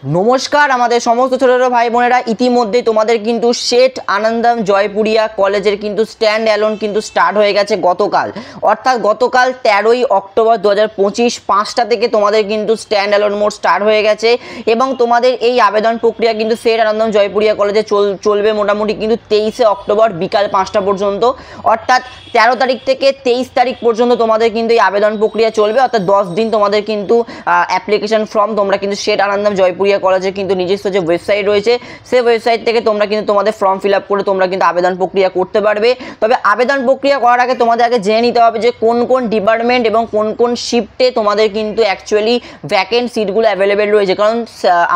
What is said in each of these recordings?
নমস্কার আমাদের সমস্ত ছোট ছোট ভাই বোনেরা, ইতিমধ্যে তোমাদের কিন্তু শেঠ আনন্দম জয়পুরিয়া কলেজের কিন্তু স্ট্যান্ড অ্যালোন কিন্তু স্টার্ট হয়ে গেছে গতকাল, অর্থাৎ গতকাল 13ই অক্টোবর 2025 5টা থেকে তোমাদের কিন্তু স্ট্যান্ড অ্যালোন মোড স্টার্ট হয়ে গেছে এবং তোমাদের এই আবেদন প্রক্রিয়া কিন্তু শেঠ আনন্দম জয়পুরিয়া কলেজে চলবে মোটামুটি কিন্তু 23শে অক্টোবর বিকাল 5টা পর্যন্ত, অর্থাৎ 13 তারিখ থেকে 23 তারিখ পর্যন্ত তোমাদের কিন্তু এই আবেদন প্রক্রিয়া চলবে, অর্থাৎ 10 দিন তোমাদের কিন্তু অ্যাপ্লিকেশন ফর্ম তোমরা কিন্তু শেঠ আনন্দম জয়পুরিয়া কলেজের কিন্তু নিজস্ব যে ওয়েবসাইট রয়েছে সেই ওয়েবসাইট থেকে তোমরা কিন্তু তোমাদের ফর্ম ফিল আপ করে তোমরা কিন্তু আবেদন প্রক্রিয়া করতে পারবে। তবে আবেদন প্রক্রিয়া করার আগে তোমাদের আগে জেনে নিতে হবে যে কোন কোন ডিপার্টমেন্ট এবং কোন কোন শিফটে তোমাদের কিন্তু অ্যাকচুয়ালি ভ্যাকেন্ট সিটগুলো অ্যাভেলেবেল রয়েছে, কারণ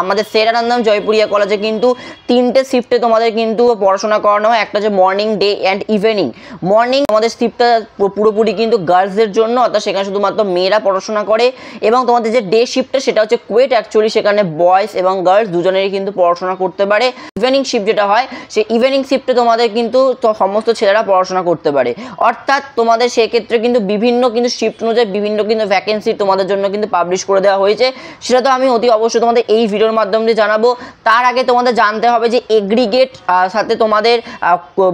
আমাদের শেঠ আনন্দম জয়পুরিয়া কলেজে কিন্তু 3টে শিফটে তোমাদের কিন্তু পড়াশোনা করানো হয়। একটা হচ্ছে morning, day and evening. Morning আমাদের শিফটটা পুরোপুরি কিন্তু গার্লসদের জন্য, অর্থাৎ সেখানে শুধুমাত্র মেয়েরা পড়াশোনা করে, এবং তোমাদের যে ডে শিফটটা সেটা হচ্ছে কোয়েট, অ্যাকচুয়ালি সেখানে বয়েজ এবং গার্লস দুজনেরই কিন্তু পড়াশোনা করতে পারে। ইভিনিং শিফট যেটা হয় সেই ইভিনিং শিফটে তোমাদের কিন্তু সমস্ত ছেলেরা পড়াশোনা করতে পারে, অর্থাৎ তোমাদের সেক্ষেত্রে কিন্তু বিভিন্ন কিন্তু শিফট অনুযায়ী বিভিন্ন কিন্তু ভ্যাকেন্সি তোমাদের জন্য কিন্তু পাবলিশ করে দেওয়া হয়েছে। সেটা তো আমি অতি অবশ্যই তোমাদের এই ভিডিওর মাধ্যমে জানাবো। তার আগে তোমাদের জানতে হবে যে এগ্রিগেট সাথে তোমাদের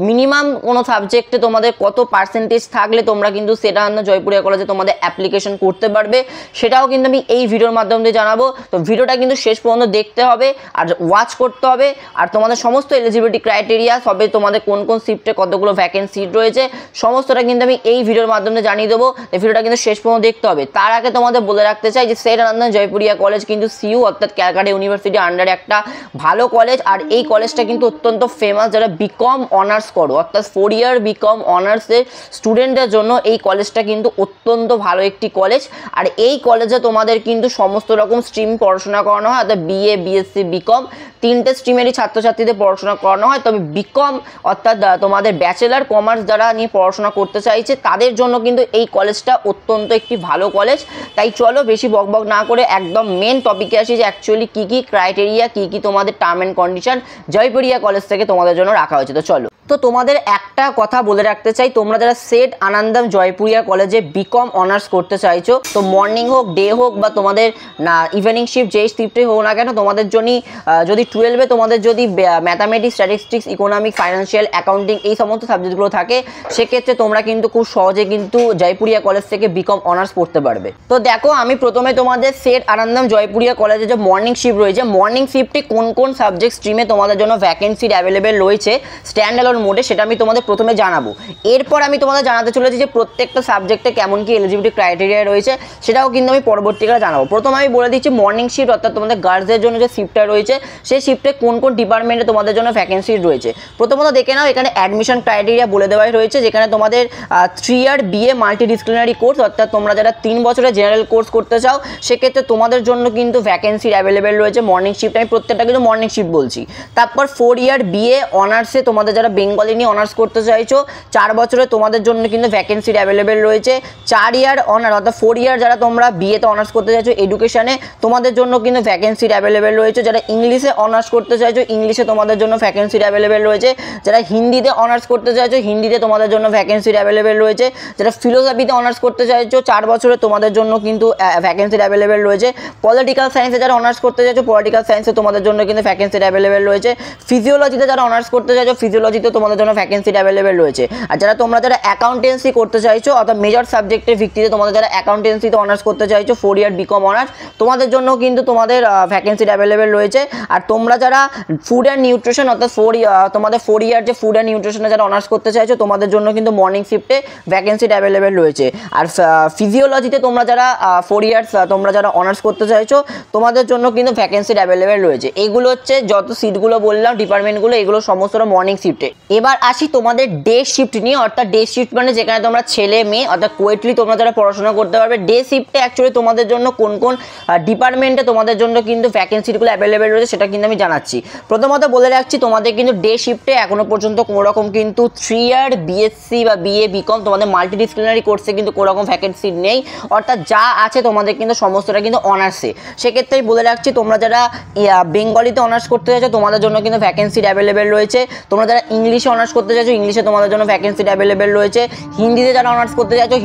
মিনিমাম কোনো সাবজেক্টে তোমাদের কত পার্সেন্টেজ থাকলে তোমরা কিন্তু শেঠ আনন্দম জয়পুরিয়া কলেজে তোমাদের অ্যাপ্লিকেশন করতে পারবে, সেটাও কিন্তু আমি এই ভিডিওর মাধ্যমে জানাবো। তো ভিডিওটা কিন্তু শেষ পর্যন্ত দেখতে হবে আর ওয়াচ করতে হবে, আর তোমাদের সমস্ত এলিজিবিলিটি ক্রাইটেরিয়া সবে তোমাদের কোন কোন শিফটে কতগুলো ভ্যাকেন্সি সিট রয়েছে সমস্তটা কিন্তু আমি এই ভিডিওর মাধ্যমে জানিয়ে দেবো। এই ভিডিওটা কিন্তু শেষ পর্যন্ত দেখতে হবে। তার আগে তোমাদের বলে রাখতে চাই যে শেঠ আনন্দম জয়পুরিয়া কলেজ কিন্তু সিইউ অর্থাৎ ক্যালকাটা ইউনিভার্সিটি আন্ডারে একটা ভালো কলেজ, আর এই কলেজটা কিন্তু অত্যন্ত ফেমাস। যারা বিকম অনার্স করো অর্থাৎ 4 ইয়ার বিকম অনার্সের স্টুডেন্টদের জন্য এই কলেজটা কিন্তু অত্যন্ত ভালো একটি কলেজ। আর এই কলেজে তোমাদের কিন্তু সমস্ত রকম স্ট্রিম পড়াশোনা করানো হয়, অর্থাৎ বিএ, বিএসসি, বিকম 3টে স্ট্রিমেরই ছাত্রছাত্রীদের পড়াশোনা করানো হয়। তবে বিকম অর্থাৎ তোমাদের ব্যাচেলার কমার্স যারা নিয়ে পড়াশোনা করতে চাইছে তাদের জন্য কিন্তু এই কলেজটা অত্যন্ত একটি ভালো কলেজ। তাই চলো বেশি বকবক না করে একদম মেন টপিকে আসি যে অ্যাকচুয়ালি কী কী ক্রাইটেরিয়া, কী কী তোমাদের term and condition Jaipuria college থেকে তোমাদের জন্য রাখা হয়েছে। তো চলো, তো তোমাদের একটা কথা বলে রাখতে চাই, তোমরা যারা শেঠ আনন্দম জয়পুরিয়া কলেজে বিকম অনার্স করতে চাইছো, তো মর্নিং হোক, ডে হোক বা তোমাদের না ইভিনিং শিফট যেই শিফটে হোক না কেন, তোমাদের জন্য যদি 12-এ তোমাদের যদি mathematics, statistics, economic, financial, accounting এই সমস্ত সাবজেক্টগুলো থাকে, সেক্ষেত্রে তোমরা কিন্তু খুব সহজে কিন্তু জয়পুরিয়া কলেজ থেকে বিকম অনার্স পড়তে পারবে। তো দেখো, আমি প্রথমে তোমাদের শেঠ আনন্দম জয়পুরিয়া কলেজে যে মর্নিং শিফট রয়েছে, মর্নিং শিফটে কোন কোন সাবজেক্ট স্ট্রিমে তোমাদের জন্য ভ্যাকেন্সি অ্যাভেলেবেল রয়েছে স্ট্যান্ড অ্যালোন মোডে, সেটা আমি তোমাদের প্রথমে জানাবো। এরপর আমি তোমাদের জানাতে চলেছি যে প্রত্যেকটা সাবজেক্টে কেমন কি এলিজিবিলিটি ক্রাইটেরিয়া রয়েছে, সেটাও কিন্তু আমি পরবর্তীকালে জানাবো। প্রথমে আমি বলে দিচ্ছি মর্নিং শিফট অর্থাৎ তোমাদের গার্লসদের জন্য যে শিফটটা রয়েছে সেই শিফটে কোন কোন ডিপার্টমেন্টে তোমাদের জন্য ভ্যাকেন্সি রয়েছে। প্রথমত দেখে নাও, এখানে অ্যাডমিশন ক্রাইটেরিয়া বলে দেওয়াই রয়েছে, যেখানে তোমাদের 3 ইয়ার বিএ মাল্টিডিসিপ্লিনারি কোর্স, অর্থাৎ তোমরা যারা 3 বছরের জেনারেল কোর্স করতে চাও সেক্ষেত্রে তোমাদের জন্য কিন্তু ভ্যাকেন্সি অ্যাভেলেবেল রয়েছে মর্নিং শিফট। আমি প্রত্যেকটা কিন্তু মর্নিং শিফট বলছি। তারপর 4 ইয়ার বিএ অনার্সে তোমাদের যারা বেঙ্গলি নিয়ে অনার্স করতে চাইছো 4 বছরে তোমাদের জন্য কিন্তু ভ্যাকেন্সি অ্যাভেলেবেল রয়েছে। 4 ইয়ার অনার্স অর্থাৎ 4 ইয়ার যারা তোমরা বিএতে অনার্স করতে চাইছো এডুকেশনে, তোমাদের জন্য কিন্তু ভ্যাকেন্সি অ্যাভেলেবেল রয়েছে। যারা ইংলিশে অনার্স করতে চাইছো ইংলিশে তোমাদের জন্য ভ্যাকেন্সি অ্যাভেলেবেল রয়েছে। যারা হিন্দিতে অনার্স করতে চাইছো হিন্দিতে তোমাদের জন্য ভ্যাকেন্সি অ্যাভেলেবেল রয়েছে। যারা ফিলোসফিতে অনার্স করতে চাইছো 4 বছরে তোমাদের জন্য কিন্তু ভ্যাকেন্সি অ্যাভেলেবেল রয়েছে। পলিটিক্যাল সায়েন্সে যারা অনার্স করতে চাইছো পলিটিক্যাল সায়েন্সে তোমাদের জন্য কিন্তু ভ্যাকেন্সি অ্যাভেলেবেল রয়েছে। ফিজিওলজিতে যারা অনার্স করতে চাইছো ফিজিওলজিতে তোমাদের জন্য ভ্যাকেন্সি অ্যাভেলেবেল রয়েছে। আর যারা অ্যাকাউন্টেন্সি করতে চাইছো অর্থাৎ মেজর সাবজেক্টের ভিত্তিতে তোমাদের যারা অ্যাকাউন্টেন্সিতে অনার্স করতে চাইছো 4 ইয়ার বিকম অনার্স, তোমাদের জন্য কিন্তু তোমাদের ভ্যাকেন্সি অ্যাভেলেবেল রয়েছে। আর তোমরা যারা ফুড অ্যান্ড নিউট্রিশন অর্থাৎ তোমাদের 4 ইয়ার যে ফুড অ্যান্ড নিউট্রিশনে যারা অনার্স করতে চাইছো তোমাদের জন্য কিন্তু মর্নিং শিফটে ভ্যাকেন্সি অ্যাভেলেবেল রয়েছে। আর ফিজিওলজিতে তোমরা যারা 4 ইয়ার্স তোমরা যারা অনার্স করতে চাইছো তোমাদের জন্য কিন্তু ভ্যাকেন্সি অ্যাভেলেবেল রয়েছে। এইগুলো হচ্ছে যত সিটগুলো বললাম ডিপার্টমেন্টগুলো, এগুলো সমস্তটা মর্নিং শিফটে। এবার আসি তোমাদের ডে শিফট নিয়ে, অর্থাৎ ডে শিফট মানে যেখানে তোমরা ছেলে মেয়ে অর্থাৎ কোয়েটলি তোমরা যারা পড়াশোনা করতে পারবে। ডে শিফটে অ্যাকচুয়ালি তোমাদের জন্য কোন কোন ডিপার্টমেন্টে তোমাদের জন্য কিন্তু ভ্যাকেন্সিগুলো অ্যাভেলেবেল রয়েছে সেটা কিন্তু আমি জানাচ্ছি। প্রথমত বলে রাখছি, তোমাদের কিন্তু ডে শিফটে এখনো পর্যন্ত কোনো রকম কিন্তু 3 ইয়ার বিএসসি বা বিএ বিকম তোমাদের মাল্টিডিসিপ্লিনারি কোর্সে কিন্তু কোনো রকম ভ্যাকেন্সি নেই, অর্থাৎ যা আছে তোমাদের কিন্তু সমস্তটা কিন্তু অনার্সে। সেক্ষেত্রেই বলে রাখছি, তোমরা যারা বেঙ্গলিতে অনার্স করতে চাইছো তোমাদের জন্য কিন্তু ভ্যাকেন্সি অ্যাভেলেবেল রয়েছে। তোমরা যারা ইংলিশ ইংলিশে অনার্স করতে চাইছো ইংলিশে তোমাদের জন্য ভ্যাকেন্সি অ্যাভেলেবেল রয়েছে। হিন্দিতে যারা অনার্স করতে চাইছো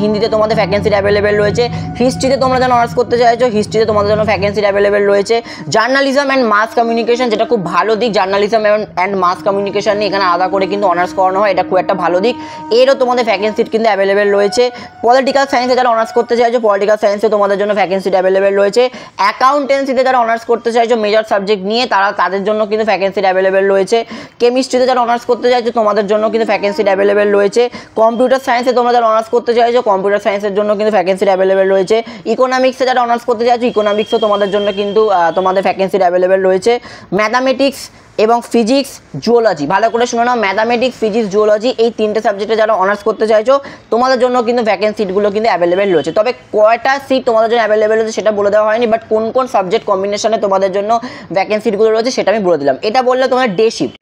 হিন্দিতে তোমাদের ভ্যাকেন্সি অ্যাভেলেবেল রয়েছে। হিস্ট্রিতে তোমরা যারা অনার্স করতে চাইছো হিস্ট্রিতে তোমাদের জন্য ভ্যাকেন্সি অ্যাভেলেবেল রয়েছে। জার্নালিজম অ্যান্ড মাস কমিউনিকেশন, যেটা খুব ভালো দিক, জার্নালিজম অ্যান্ড মাস কমিউনিকেশন নিয়ে এখানে আলাদা করে কিন্তু অনার্স করানো হয়, এটা খুব একটা ভালো দিক, এরও তোমাদের ভ্যাকেন্সি কিন্তু অ্যাভেলেবেল রয়েছে। পলিটিক্যাল সায়েন্সে যারা অনার্স করতে চাইছো পলিটিক্যাল সায়েন্সে তোমাদের জন্য ভ্যাকেন্সি অ্যাভেলেবেল রয়েছে। অ্যাকাউন্টেন্সিতে যারা অনার্স করতে চাইছো মেজর সাবজেক্ট নিয়ে তাদের জন্য কিন্তু ভ্যাকেন্সি অ্যাভেলেবেল রয়েছে। কেমিস্ট্রিতে যারা অনার্স করতে চাইছো তোমাদের জন্য কিন্তু ভ্যাকেন্সি অ্যাভেলেবেল রয়েছে। কম্পিউটার সায়েন্সে তোমরা যারা অনার্স করতে চাইছো কম্পিউটার সায়েন্সের জন্য কিন্তু ভ্যাকেন্সি অ্যাভেলেবেল রয়েছে। ইকোনমিক্সে যারা অনার্স করতে চাইছো ইকোনমিক্সও তোমাদের জন্য কিন্তু তোমাদের ভ্যাকেন্সি অ্যাভেলেবেল রয়েছে। ম্যাথামেটিক্স এবং ফিজিক্স জুওলজি, ভালো করে শুনে নাও, ম্যাথামেটিক্স ফিজিক্স জুওলজি এই তিনটে সাবজেক্টে যারা অনার্স করতে চাইছো তোমাদের জন্য কিন্তু ভ্যাকেন্সি সিটগুলো কিন্তু অ্যাভেলেবেল রয়েছে। তবে কয়টা সিট তোমাদের জন্য অ্যাভেলেবেল রয়েছে সেটা বলে দেওয়া হয়নি, বাট কোন কোন সাবজেক্ট কম্বিনেশনে তোমাদের জন্য ভ্যাকেন্সি সিটগুলো রয়েছে সেটা আমি বলে দিলাম। এটা বললে তোমাদের ডে শিফট।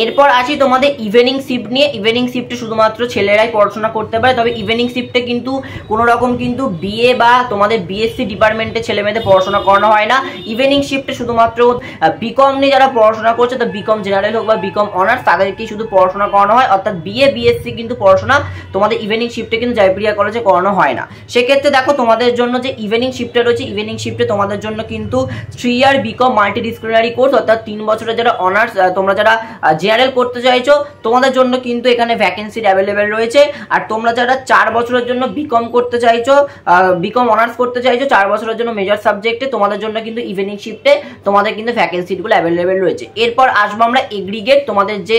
এরপর আসি তোমাদের ইভিনিং শিফট নিয়ে। ইভিনিং শিফটে শুধুমাত্র ছেলেরাই পড়াশোনা করতে পারে, তবে ইভিনিং শিফটে কিন্তু কোনো রকম কিন্তু বিএ বা তোমাদের বিএসসি ডিপার্টমেন্টে ছেলে মেয়েদের পড়াশোনা করানো হয় না। ইভিনিং শিফটে শুধুমাত্র বিকম নিয়ে যারা পড়াশোনা করছে, তো বিকম জেনারেল হোক বা বিকম অনার্স, তাদেরকেই শুধু পড়াশোনা করানো হয়, অর্থাৎ বিএ বিএসসি কিন্তু পড়াশোনা তোমাদের ইভিনিং শিফটে কিন্তু জয়প্রিয়া কলেজে করানো হয় না। সেক্ষেত্রে দেখো তোমাদের জন্য যে ইভিনিং শিফটে রয়েছে, ইভিনিং শিফটে তোমাদের জন্য কিন্তু 3 ইয়ার বিকম মাল্টিডিসিপ্লিনারি কোর্স, অর্থাৎ 3 বছরের যারা অনার্স তোমরা যারা জেনারেল করতে চাইছো তোমাদের জন্য কিন্তু এখানে ভ্যাকেন্সি অ্যাভেলেবেল রয়েছে। আর তোমরা যারা 4 বছরের জন্য বিকম করতে চাইছো, বিকম অনার্স করতে চাইছো 4 বছরের জন্য মেজর সাবজেক্টে, তোমাদের জন্য কিন্তু ইভিনিং শিফটে তোমাদের কিন্তু ভ্যাকেন্সিগুলো অ্যাভেলেবেল রয়েছে। এরপর আসবো আমরা এগ্রিগেট তোমাদের যে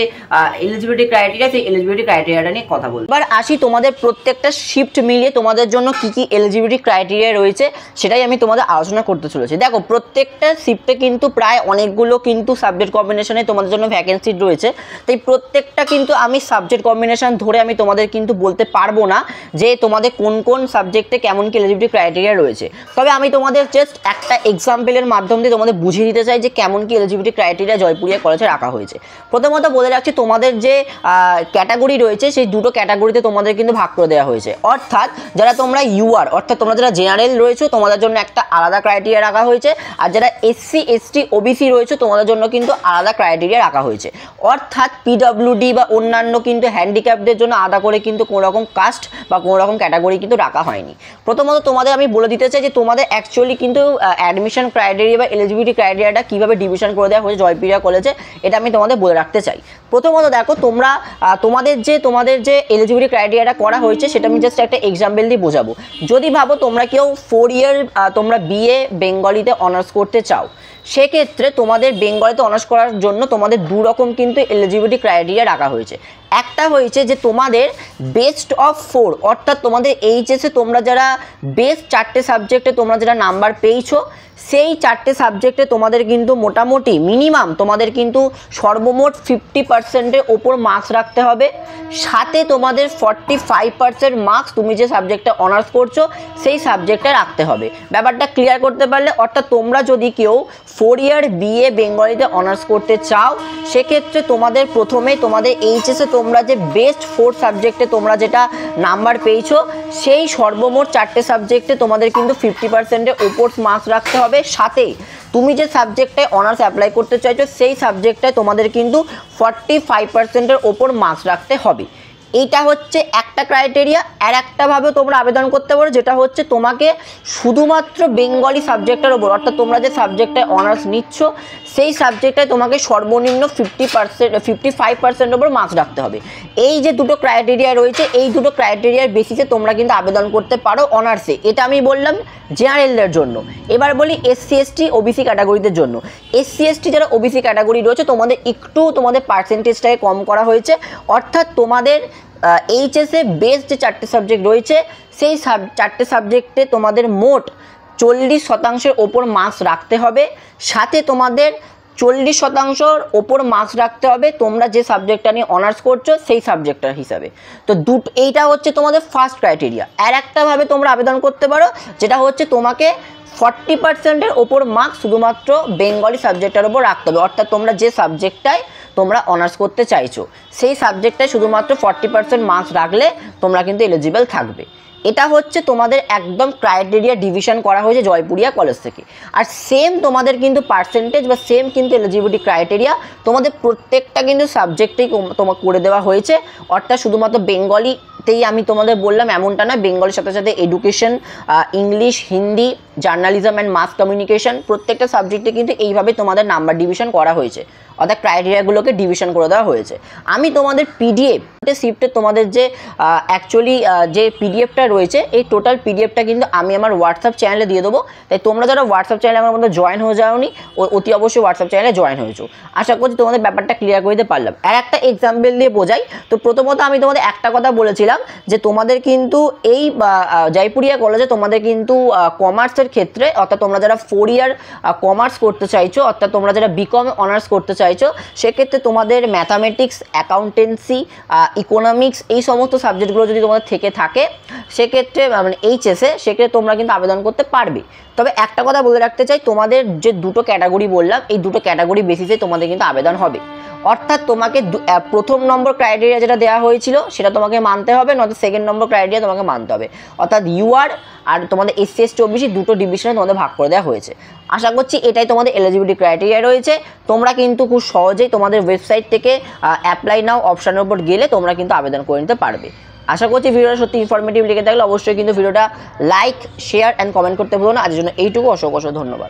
এলিজিবিলিটি ক্রাইটেরিয়া, সেই এলিজিবিলিটি ক্রাইটেরিয়াটা নিয়ে কথা বলবো। এবার আসি তোমাদের প্রত্যেকটা শিফট মিলিয়ে তোমাদের জন্য কি কি এলিজিবিলিটি ক্রাইটেরিয়া রয়েছে সেটাই আমি তোমাদের আলোচনা করতে চলেছি। দেখো প্রত্যেকটা শিফটে কিন্তু প্রায় অনেকগুলো কিন্তু সাবজেক্ট কম্বিনেশনে তোমাদের জন্য ভ্যাকেন্সি রয়েছে, তাই প্রত্যেকটা কিন্তু আমি সাবজেক্ট কম্বিনেশন ধরে আমি তোমাদের কিন্তু বলতে পারবো না যে তোমাদের কোন কোন সাবজেক্টে কেমন কি এলিজিবিলিটি ক্রাইটেরিয়া রয়েছে। তবে আমি তোমাদের জাস্ট একটা এক্সাম্পলের মাধ্যম দিয়ে তোমাদের বুঝিয়ে দিতে চাই যে কেমন কি এলিজিবিলিটি ক্রাইটেরিয়া জয়পুরিয়া কলেজে রাখা হয়েছে। প্রথমত বলে রাখছি তোমাদের যে ক্যাটাগরি রয়েছে সেই দুটো ক্যাটাগরিতে তোমাদের কিন্তু ভাগ করে দেওয়া হয়েছে, অর্থাৎ যারা তোমরা ইউআর অর্থাৎ তোমরা যারা জেনারেল রয়েছে তোমাদের জন্য একটা আলাদা ক্রাইটেরিয়া রাখা হয়েছে, আর যারা এসসি এসটি ওবিসি রয়েছে তোমাদের জন্য কিন্তু আলাদা ক্রাইটেরিয়া রাখা হয়েছে। অর্থাৎ পিডব্লিউডি বা অন্যান্য কিন্তু হ্যান্ডিক্যাপদের জন্য আলাদা করে কিন্তু কোনো রকম কাস্ট বা কোনো রকম ক্যাটাগরি কিন্তু রাখা হয়নি। প্রথমত তোমাদের আমি বলে দিতে চাই যে তোমাদের অ্যাকচুয়ালি কিন্তু অ্যাডমিশন ক্রাইটেরিয়া বা এলিজিবিলিটি ক্রাইটেরিয়াটা কীভাবে ডিভিশন করে দেওয়া হয়েছে জয়প্রিয়া কলেজে, এটা আমি তোমাদের বলে রাখতে চাই। প্রথমত দেখো তোমরা তোমাদের যে এলিজিবিলিটি ক্রাইটেরিয়াটা করা হয়েছে সেটা আমি জাস্ট একটা এক্সাম্পল দিয়ে বোঝাবো। যদি ভাবো তোমরা কেউ 4 ইয়ার তোমরা বিএ বেঙ্গলিতে অনার্স করতে চাও, সেক্ষেত্রে তোমাদের বেঙ্গলিতে অনার্স করার জন্য তোমাদের 2 রকম কিন্তু এলিজিবিলিটি ক্রাইটেরিয়া রাখা হয়েছে। একটা হয়েছে যে তোমাদের বেস্ট অফ 4, অর্থাৎ তোমাদের এইচএসে তোমরা যারা বেস্ট 4টে সাবজেক্টে তোমরা যারা নাম্বার পেয়েছো সেই 4টে সাবজেক্টে তোমাদের কিন্তু মোটামুটি মিনিমাম তোমাদের কিন্তু সর্বমোট 50%-এর ওপর মার্কস রাখতে হবে, সাথে তোমাদের 45% মার্কস তুমি যে সাবজেক্টে অনার্স করছো সেই সাবজেক্টে রাখতে হবে। ব্যাপারটা ক্লিয়ার করতে পারলে, অর্থাৎ তোমরা যদি কেউ 4 ইয়ার বিএ বেঙ্গলিতে অনার্স করতে চাও সেক্ষেত্রে তোমাদের প্রথমে তোমাদের এইচএসে তোমরা যে বেস্ট 4 সাবজেক্টে তোমরা যেটা নাম্বার পেয়েছো সেই সর্বমোট 4টে সাবজেক্টে তোমাদের কিন্তু 50%-এর ওপর মার্কস রাখতে হবে, সাথে তুমি যে সাবজেক্টে অনার্স অ্যাপ্লাই করতে চাইছো সেই সাবজেক্টে তোমাদের কিন্তু 45%-এর ওপর মার্কস রাখতে হবে। এইটা হচ্ছে একটা ক্রাইটেরিয়া। আর একটাভাবে তোমরা আবেদন করতে পারো যেটা হচ্ছে তোমাকে শুধুমাত্র বেঙ্গলি সাবজেক্টের ওপর, অর্থাৎ তোমরা যে সাবজেক্টে অনার্স নিচ্ছ সেই সাবজেক্টে তোমাকে সর্বনিম্ন 55% ওপর মার্কস রাখতে হবে। এই যে দুটো ক্রাইটেরিয়া রয়েছে এই দুটো ক্রাইটেরিয়ার বেসিসে তোমরা কিন্তু আবেদন করতে পারো অনার্সে। এটা আমি বললাম জেনারেলদের জন্য। এবার বলি এসসি এসটি ওবিসি ক্যাটাগরিদের জন্য। এসসি এসটি যারা ওবিসি ক্যাটাগরি রয়েছে তোমাদের একটু তোমাদের পার্সেন্টেজটাকে কম করা হয়েছে, অর্থাৎ তোমাদের এইচএসে বেস্ট যে 4টে সাবজেক্ট রয়েছে সেই 4টে সাবজেক্টে তোমাদের মোট 40% ওপর মার্কস রাখতে হবে, সাথে তোমাদের 40% ওপর মার্কস রাখতে হবে তোমরা যে সাবজেক্টটা নিয়ে অনার্স করছো সেই সাবজেক্টটার হিসাবে। তো এইটা হচ্ছে তোমাদের ফার্স্ট ক্রাইটেরিয়া। আর একটাভাবে তোমরা আবেদন করতে পারো যেটা হচ্ছে তোমাকে 40%-এর ওপর মার্কস শুধুমাত্র বেঙ্গলি সাবজেক্টের ওপর রাখতে হবে, অর্থাৎ তোমরা যে সাবজেক্টটায় তোমরা অনার্স করতে চাইছো সেই সাবজেক্টটায় শুধুমাত্র 40% মার্কস রাখলে তোমরা কিন্তু এলিজিবল থাকবে। এটা হচ্ছে তোমাদের একদম ক্রাইটেরিয়া ডিভিশন করা হয়েছে জয়পুরিয়া কলেজ থেকে। আর সেম তোমাদের কিন্তু পার্সেন্টেজ বা সেম কিন্তু এলিজিবিলিটি ক্রাইটেরিয়া তোমাদের প্রত্যেকটা কিন্তু সাবজেক্টেই তোমার করে দেওয়া হয়েছে। অর্থাৎ শুধুমাত্র বেঙ্গলিতেই আমি তোমাদের বললাম এমনটা না, বেঙ্গলির সাথে সাথে education, English, Hindi, journalism and mass communication প্রত্যেকটা সাবজেক্টে কিন্তু এইভাবে তোমাদের নাম্বার ডিভিশন করা হয়েছে, অর্থাৎ ক্রাইটেরিয়াগুলোকে ডিভিশন করে দেওয়া হয়েছে। আমি তোমাদের পিডিএফ শিফটে তোমাদের যে অ্যাকচুয়ালি যে পিডিএফটা রয়েছে এই টোটাল পিডিএফটা কিন্তু আমি আমার হোয়াটসঅ্যাপ চ্যানেলে দিয়ে দেবো। তাই তোমরা যারা হোয়াটসঅ্যাপ চ্যানেলে আমার মধ্যে জয়েন হয়ে যাওনি অতি অবশ্যই হোয়াটসঅ্যাপ চ্যানেলে জয়েন হয়েছো। আশা করছি তোমাদের ব্যাপারটা ক্লিয়ার করে দিতে পারলাম। আর একটা এক্সাম্পল দিয়ে বোঝাই। তো প্রথমত আমি তোমাদের একটা কথা বলেছিলাম যে তোমাদের কিন্তু এই জয়পুরিয়া কলেজে তোমাদের কিন্তু কমার্সের ক্ষেত্রে, অর্থাৎ তোমরা যারা 4 ইয়ার কমার্স করতে চাইছো, অর্থাৎ তোমরা যারা বিকম অনার্স করতে চাইছো, সেক্ষেত্রে তোমাদের ম্যাথামেটিক্স, অ্যাকাউন্টেন্সি, ইকোনমিক্স এই সমস্ত সাবজেক্টগুলো যদি তোমাদের থেকে থাকে সেক্ষেত্রে মানে এইচএসে সেক্ষেত্রে তোমরা কিন্তু আবেদন করতে পারবে। তবে একটা কথা বলে রাখতে চাই, তোমাদের যে দুটো ক্যাটাগরি বললাম এই দুটো ক্যাটাগরি বেসিসে তোমাদের কিন্তু আবেদন হবে। অর্থাৎ তোমাকে প্রথম নম্বর ক্রাইটেরিয়া যেটা দেওয়া হয়েছিল সেটা তোমাকে মানতে হবে, নয়তো সেকেন্ড নম্বর ক্রাইটেরিয়া তোমাকে মানতে হবে। অর্থাৎ ইউআর আর তোমাদের এসসি এসটি ওবিসি দুটো ডিভিশনে তোমাদের ভাগ করে দেওয়া হয়েছে। আশা করছি এটাই তোমাদের এলিজিবিলিটি ক্রাইটেরিয়া রয়েছে। তোমরা কিন্তু খুব সহজেই তোমাদের ওয়েবসাইট থেকে অ্যাপ্লাই নাও অপশানের উপর গেলে তোমরা কিন্তু আবেদন করে নিতে পারবে। আশা করছি ভিডিওটা সত্যি ইনফরমেটিভ লেগে থাকলে অবশ্যই কিন্তু ভিডিওটা লাইক, শেয়ার অ্যান্ড কমেন্ট করতে ভুলো না। আজকের জন্য এইটুকু, অসংখ্য ধন্যবাদ।